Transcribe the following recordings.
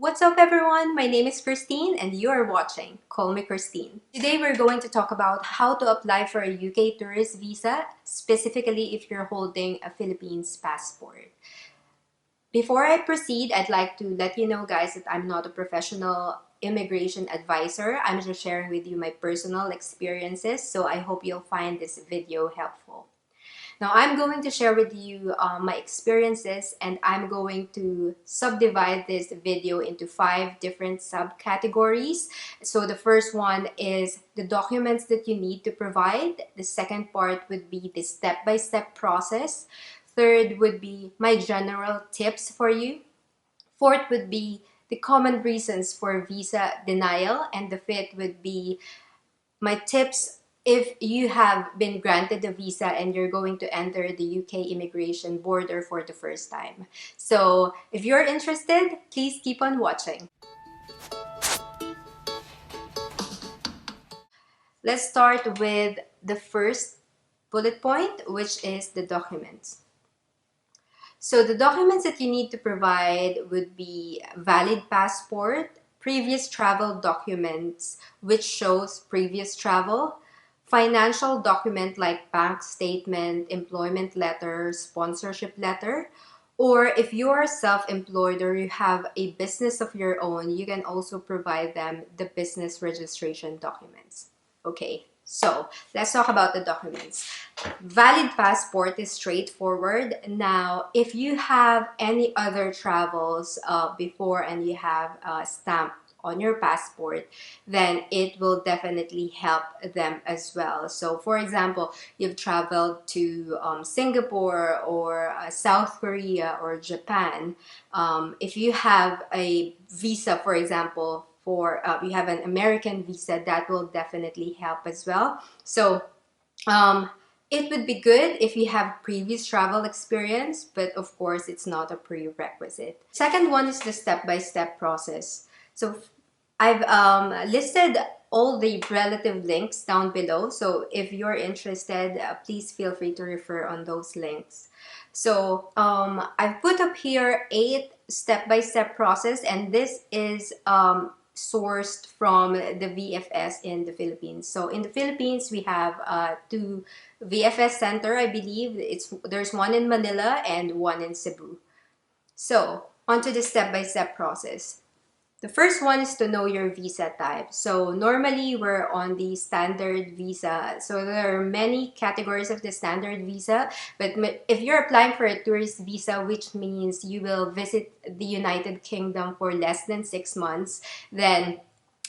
What's up everyone? My name is Christine and you are watching Call Me Christine. Today we're going to talk about how to apply for a UK tourist visa, specifically if you're holding a Philippines passport. Before I proceed, I'd like to let you know guys that I'm not a professional immigration advisor. I'm just sharing with you my personal experiences, so I hope you'll find this video helpful. Now, I'm going to share with you my experiences, and I'm going to subdivide this video into 5 different subcategories. So the first one is the documents that you need to provide. The second part would be the step-by-step process. Third would be my general tips for you. Fourth would be the common reasons for visa denial. And the fifth would be my tips if you have been granted a visa and you're going to enter the UK immigration border for the first time. So if you're interested, please keep on watching. Let's start with the first bullet point, which is the documents. So the documents that you need to provide would be valid passport, previous travel documents, which shows previous travel, financial document like bank statement, employment letter, sponsorship letter, or if you are self-employed or you have a business of your own, you can also provide them the business registration documents. Okay, so let's talk about the documents. Valid passport is straightforward. Now, if you have any other travels before and you have a stamp on your passport, then it will definitely help them as well. So for example, you've traveled to Singapore or South Korea or Japan. If you have a visa, for example, for you have an American visa, that will definitely help as well. So it would be good if you have previous travel experience, but of course it's not a prerequisite. Second one is the step-by-step process. So I've listed all the relative links down below. So if you're interested, please feel free to refer on those links. So I've put up here 8 step-by-step process, and this is sourced from the VFS in the Philippines. So in the Philippines, we have 2 VFS center, I believe. There's one in Manila and one in Cebu. So onto the step-by-step process. The first one is to know your visa type. So normally we're on the standard visa. So there are many categories of the standard visa. But if you're applying for a tourist visa, which means you will visit the United Kingdom for less than 6 months, then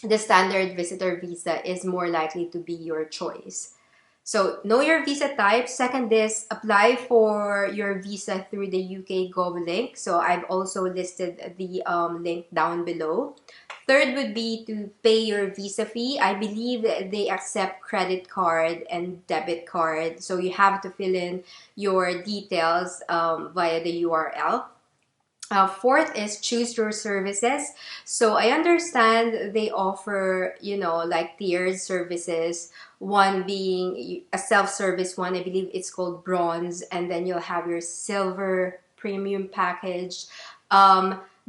the standard visitor visa is more likely to be your choice. So know your visa type. Second is apply for your visa through the UK Gov link. So I've also listed the link down below. Third would be to pay your visa fee. I believe they accept credit card and debit card. So you have to fill in your details via the URL. Fourth is choose your services. So I understand they offer, like tiered services. One being a self-service one, I believe it's called bronze, and then you'll have your silver premium package.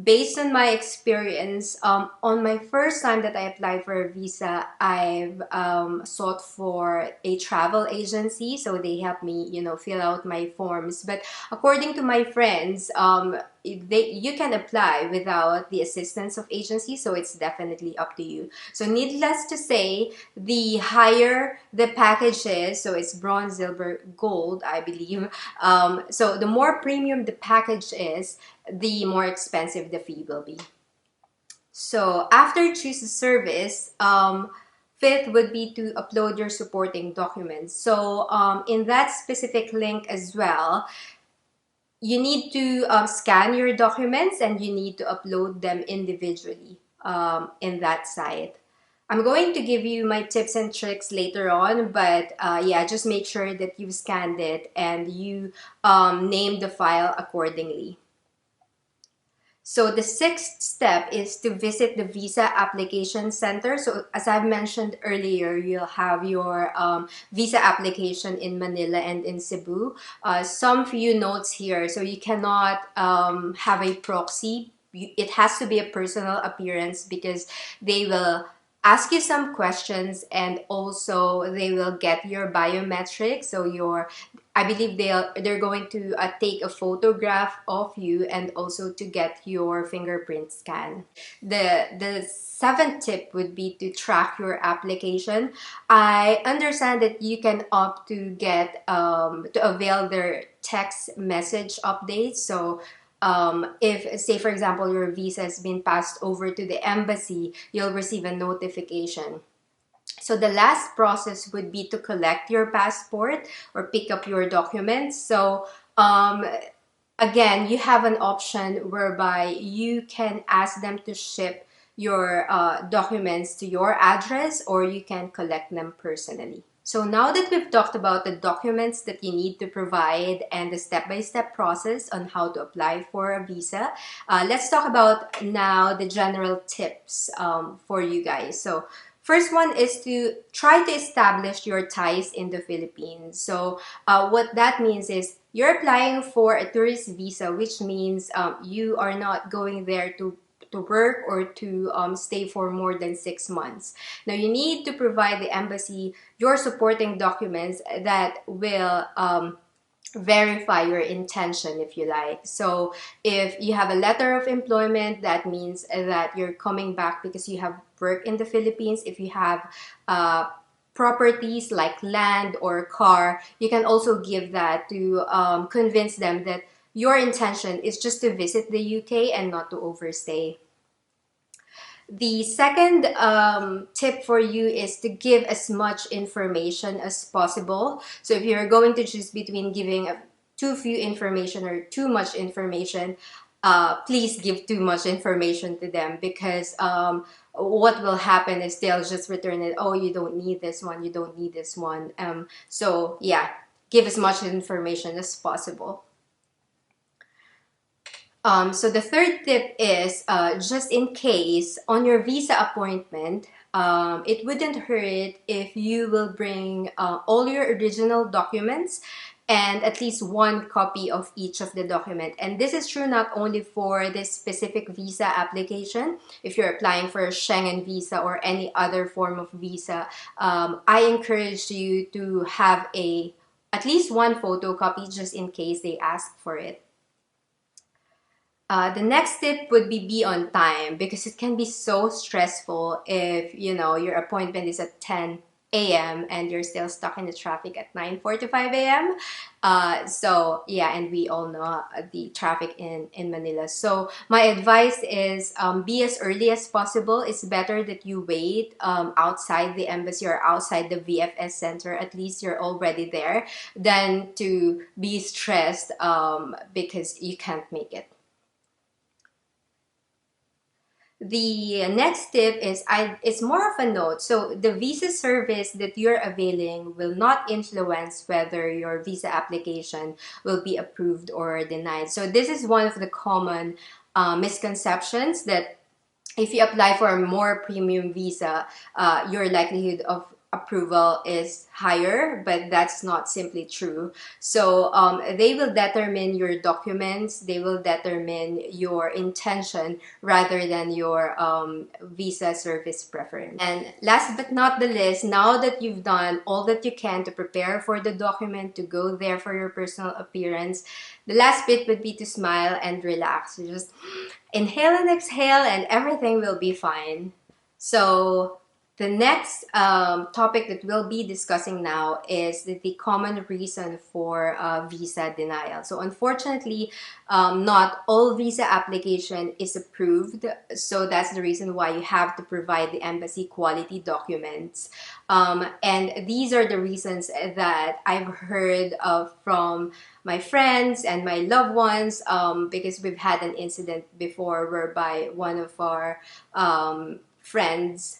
Based on my experience, on my first time that I applied for a visa, I've sought for a travel agency, so they helped me, fill out my forms. But according to my friends, you can apply without the assistance of agencies, so it's definitely up to you. So needless to say, the higher the package is, so it's bronze, silver, gold, I believe. So the more premium the package is, the more expensive the fee will be. So after choose the service, fifth would be to upload your supporting documents. So in that specific link as well, you need to scan your documents and you need to upload them individually in that site. I'm going to give you my tips and tricks later on, but yeah, just make sure that you've scanned it and you name the file accordingly. So the sixth step is to visit the visa application center. So as I've mentioned earlier, you'll have your visa application in Manila and in Cebu. Some few notes here. So you cannot have a proxy it has to be a personal appearance, because they will ask you some questions, and also they will get your biometrics. So your, I believe they're going to take a photograph of you, and also to get your fingerprint scan. The seventh tip would be to track your application. I understand that you can opt to get to avail their text message updates. So if, say for example, your visa has been passed over to the embassy, you'll receive a notification. So the last process would be to collect your passport or pick up your documents. So again, you have an option whereby you can ask them to ship your documents to your address, or you can collect them personally. So now that we've talked about the documents that you need to provide and the step-by-step process on how to apply for a visa, let's talk about now the general tips for you guys. So first one is to try to establish your ties in the Philippines. So what that means is you're applying for a tourist visa, which means you are not going there to work or to stay for more than 6 months. Now you need to provide the embassy your supporting documents that will verify your intention, if you like. So if you have a letter of employment, that means that you're coming back because you have work in the Philippines. If you have properties like land or car, you can also give that to convince them that your intention is just to visit the UK and not to overstay. The second tip for you is to give as much information as possible. So if you're going to choose between giving too few information or too much information, please give too much information to them, because what will happen is they'll just return it. Oh, you don't need this one. You don't need this one. So yeah, give as much information as possible. So the third tip is just in case on your visa appointment, it wouldn't hurt if you will bring all your original documents and at least one copy of each of the document. And this is true not only for this specific visa application. If you're applying for a Schengen visa or any other form of visa, I encourage you to have at least one photocopy just in case they ask for it. The next tip would be on time, because it can be so stressful if your appointment is at 10 a.m. and you're still stuck in the traffic at 9:45 a.m. So yeah, and we all know the traffic in Manila. So my advice is be as early as possible. It's better that you wait outside the embassy or outside the VFS center. At least you're already there, than to be stressed because you can't make it. The next tip is it's more of a note. So the visa service that you're availing will not influence whether your visa application will be approved or denied. So this is one of the common misconceptions, that if you apply for a more premium visa, your likelihood of approval is higher, but that's not simply true. So they will determine your documents, they will determine your intention rather than your visa service preference. And last but not the least, now that you've done all that you can to prepare for the document, to go there for your personal appearance, the last bit would be to smile and relax. You just inhale and exhale, and everything will be fine. So the next topic that we'll be discussing now is the common reason for visa denial. So unfortunately, not all visa application is approved. So that's the reason why you have to provide the embassy quality documents. And these are the reasons that I've heard from my friends and my loved ones, because we've had an incident before whereby one of our friends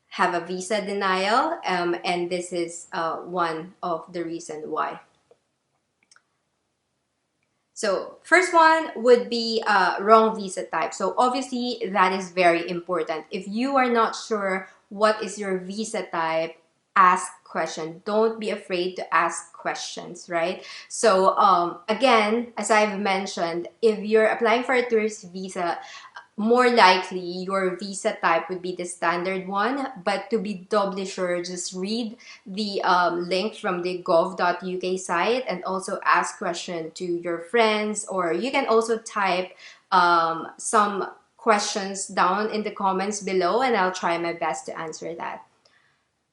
have a visa denial, and this is one of the reasons why. So first one would be wrong visa type. So obviously that is very important. If you are not sure what is your visa type, ask question. Don't be afraid to ask questions, right? So again, as I've mentioned, if you're applying for a tourist visa, more likely your visa type would be the standard one, but to be doubly sure, just read the link from the gov.uk site and also ask question to your friends, or you can also type some questions down in the comments below and I'll try my best to answer that.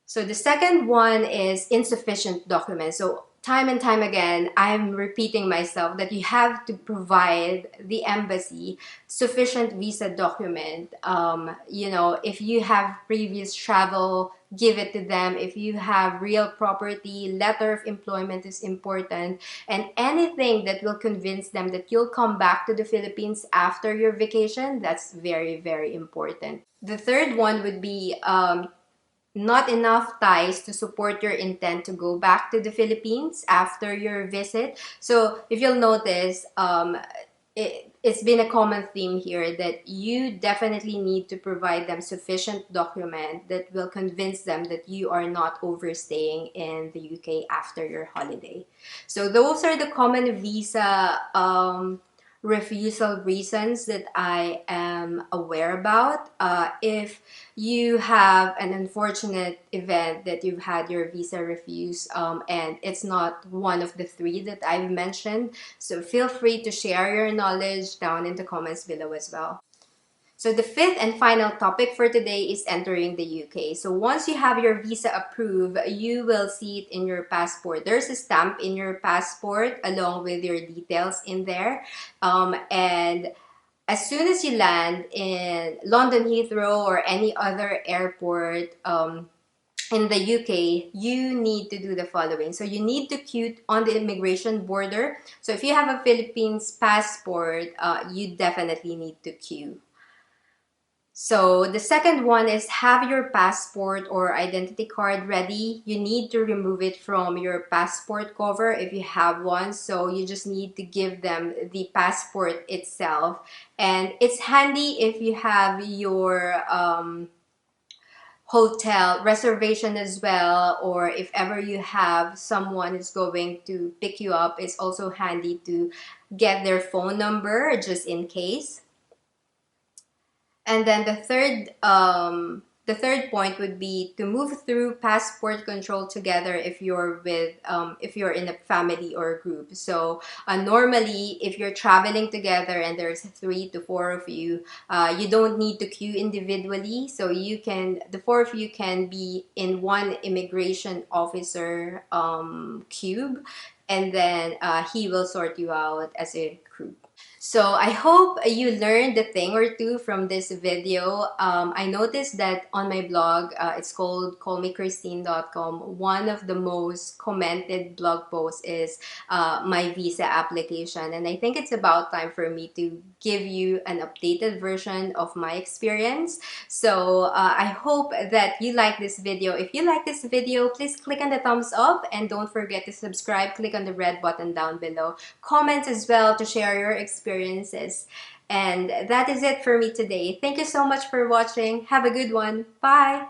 So the second one is insufficient documents. So time and time again, I'm repeating myself that you have to provide the embassy sufficient visa document. You know, if you have previous travel, give it to them. If you have real property, letter of employment is important. And anything that will convince them that you'll come back to the Philippines after your vacation, that's very, very important. The third one would be not enough ties to support your intent to go back to the Philippines after your visit. So if you'll notice, it's been a common theme here that you definitely need to provide them sufficient document that will convince them that you are not overstaying in the UK after your holiday. So those are the common visa refusal reasons that I am aware about. If you have an unfortunate event that you've had your visa refused and it's not one of the three that I've mentioned, so feel free to share your knowledge down in the comments below as well. So the fifth and final topic for today is entering the UK. So once you have your visa approved, you will see it in your passport. There's a stamp in your passport along with your details in there. And as soon as you land in London Heathrow or any other airport in the UK, you need to do the following. So you need to queue on the immigration border. So if you have a Philippines passport, you definitely need to queue. So the second one is have your passport or identity card ready. You need to remove it from your passport cover if you have one. So you just need to give them the passport itself. And it's handy if you have your hotel reservation as well, or if ever you have someone is going to pick you up, it's also handy to get their phone number just in case. And then the third point would be to move through passport control together if you're in a family or a group. So normally, if you're traveling together and there's 3 to 4 of you, you don't need to queue individually. So the 4 of you can be in one immigration officer cube, and then he will sort you out as a group. So I hope you learned a thing or two from this video. I noticed that on my blog, it's called callmechristine.com. One of the most commented blog posts is my visa application. And I think it's about time for me to give you an updated version of my experience. So I hope that you like this video. If you like this video, please click on the thumbs up and don't forget to subscribe. Click on the red button down below. Comment as well to share your experiences. And that is it for me today. Thank you so much for watching. Have a good one. Bye!